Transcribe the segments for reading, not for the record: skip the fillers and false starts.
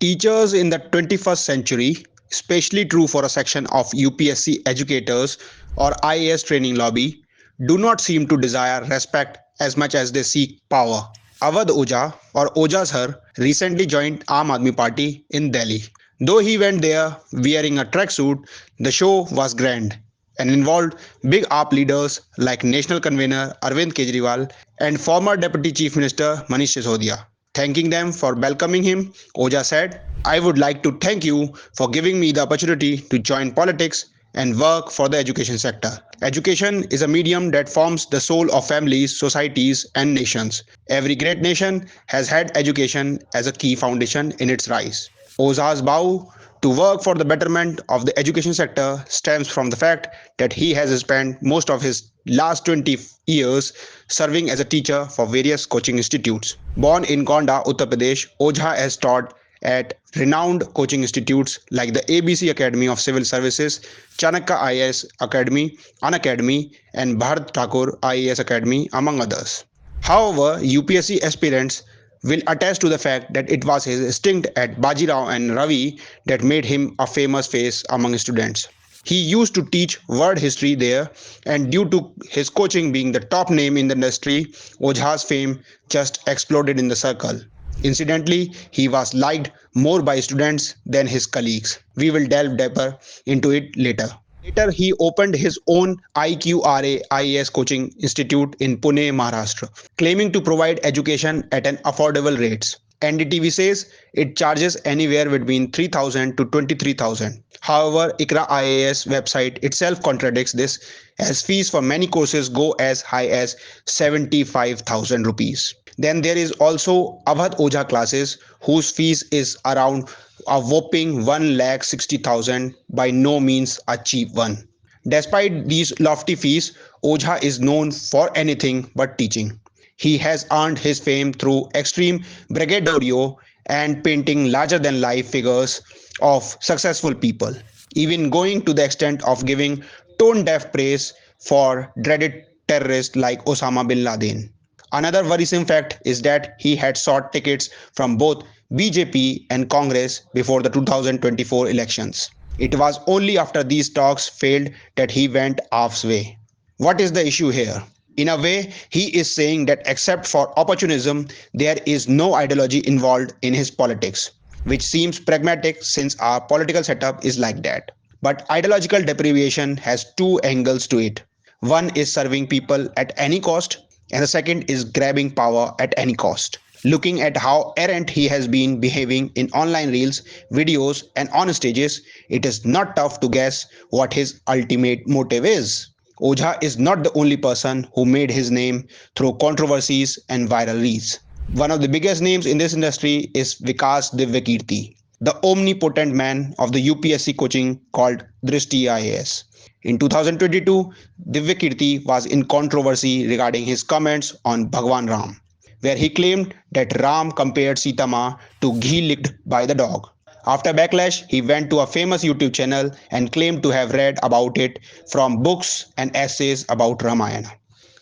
Teachers in the 21st century, especially true for a section of UPSC educators or IAS training lobby, do not seem to desire respect as much as they seek power. Awadh Oja or Oja Sir recently joined Aam Aadmi Party in Delhi. Though he went there wearing a tracksuit, the show was grand and involved big AAP leaders like National Convener Arvind Kejriwal and former Deputy Chief Minister Manish Sisodia. Thanking them for welcoming him, Oja said, "I would like to thank you for giving me the opportunity to join politics and work for the education sector. Education is a medium that forms the soul of families, societies, and nations. Every great nation has had education as a key foundation in its rise." Oza's vow to work for the betterment of the education sector stems from the fact that he has spent most of his last 20 years serving as a teacher for various coaching institutes. Born in Gonda, Uttar Pradesh, Ojha has taught at renowned coaching institutes like the ABC Academy of Civil Services, Chanakya IAS Academy, Unacademy, and Bharat Thakur IAS Academy, among others. However, UPSC aspirants will attest to the fact that it was his stint at Bajirao and Ravi that made him a famous face among students. He used to teach world history there, and due to his coaching being the top name in the industry, Ojha's fame just exploded in the circle. Incidentally, he was liked more by students than his colleagues. We will delve deeper into it later. Later, he opened his own IQRA IAS coaching institute in Pune, Maharashtra, claiming to provide education at an affordable rates. NDTV says it charges anywhere between 3,000 to 23,000. However, ICRA IAS website itself contradicts this, as fees for many courses go as high as 75,000 rupees. Then there is also Awadh Oja classes, whose fees is around a whopping 1,60,000, by no means a cheap one. Despite these lofty fees, Ojha is known for anything but teaching. He has earned his fame through extreme braggadocio and painting larger than life figures of successful people, even going to the extent of giving tone deaf praise for dreaded terrorists like Osama bin Laden. Another worrisome fact is that he had sought tickets from both BJP and Congress before the 2024 elections. It was only after these talks failed that he went halfway. What is the issue here? In a way, he is saying that except for opportunism, there is no ideology involved in his politics, which seems pragmatic since our political setup is like that. But ideological deprivation has two angles to it. One is serving people at any cost, and the second is grabbing power at any cost. Looking at how errant he has been behaving in online reels, videos, and on stages, it is not tough to guess what his ultimate motive is. Ojha is not the only person who made his name through controversies and viral reels. One of the biggest names in this industry is Vikas Divyakirti, the omnipotent man of the UPSC coaching called Drishti IAS. In 2022, Divyakirti was in controversy regarding his comments on Bhagwan Ram, where he claimed that Ram compared Sita Ma to ghee licked by the dog. After backlash, he went to a famous YouTube channel and claimed to have read about it from books and essays about Ramayana.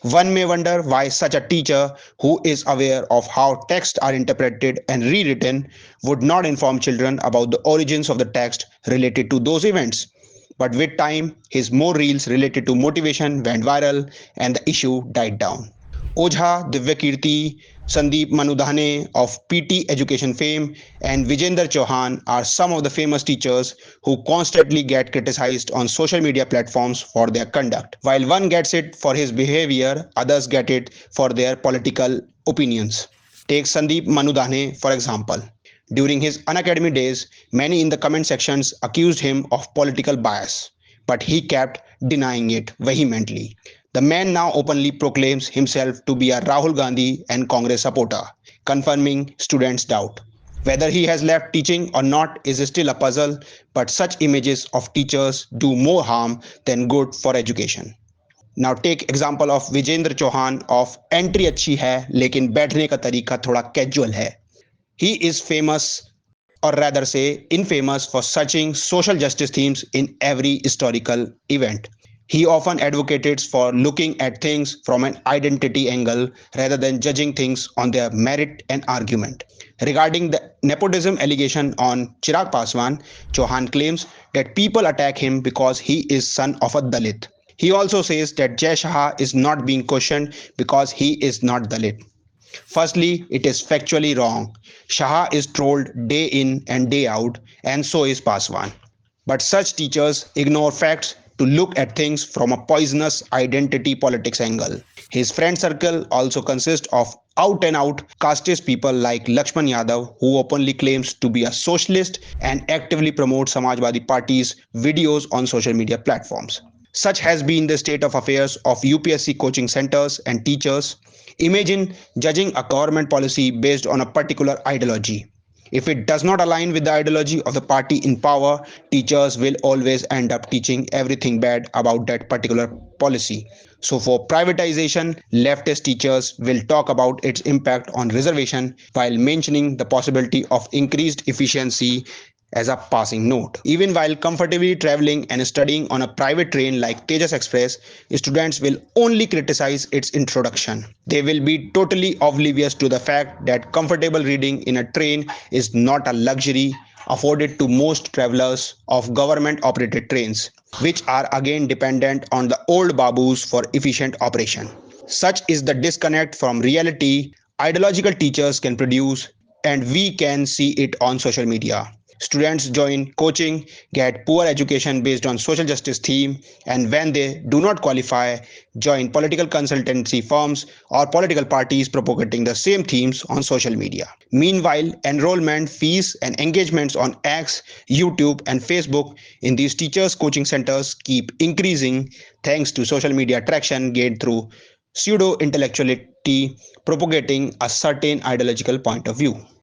One may wonder why such a teacher, who is aware of how texts are interpreted and rewritten, would not inform children about the origins of the text related to those events. But with time, his more reels related to motivation went viral and the issue died down. Ojha, Divyakirti, Sandeep Manudhane of PT education fame, and Vijender Chauhan are some of the famous teachers who constantly get criticized on social media platforms for their conduct. While one gets it for his behavior, others get it for their political opinions. Take Sandeep Manudhane for example. During his unacademy days, many in the comment sections accused him of political bias, but he kept denying it vehemently. The man now openly proclaims himself to be a Rahul Gandhi and Congress supporter, confirming students' doubt. Whether he has left teaching or not is still a puzzle, but such images of teachers do more harm than good for education. Now take example of Vijender Chauhan of entry अच्छी है लेकिन बैठने का तरीका थोड़ा casual है. He is famous, or rather say infamous, for searching social justice themes in every historical event. He often advocates for looking at things from an identity angle rather than judging things on their merit and argument. Regarding the nepotism allegation on Chirag Paswan, Chauhan claims that people attack him because he is son of a Dalit. He also says that Jai Shah is not being questioned because he is not Dalit. Firstly, it is factually wrong. Shah is trolled day in and day out, and so is Paswan. But such teachers ignore facts to look at things from a poisonous identity politics angle. His friend circle also consists of out and out casteist people like Lakshman Yadav, who openly claims to be a socialist and actively promotes Samajwadi Party's videos on social media platforms. Such has been the state of affairs of UPSC coaching centers and teachers. Imagine judging a government policy based on a particular ideology. If it does not align with the ideology of the party in power, teachers will always end up teaching everything bad about that particular policy. So, for privatization, leftist teachers will talk about its impact on reservation while mentioning the possibility of increased efficiency as a passing note. Even while comfortably traveling and studying on a private train like Tejas Express, students will only criticize its introduction. They will be totally oblivious to the fact that comfortable reading in a train is not a luxury afforded to most travelers of government operated trains, which are again dependent on the old babus for efficient operation. Such is the disconnect from reality ideological teachers can produce, and we can see it on social media. Students join coaching, get poor education based on social justice theme, and when they do not qualify, join political consultancy firms or political parties propagating the same themes on social media. Meanwhile, enrollment fees and engagements on X, YouTube, and Facebook in these teachers' coaching centers keep increasing thanks to social media traction gained through pseudo intellectuality propagating a certain ideological point of view.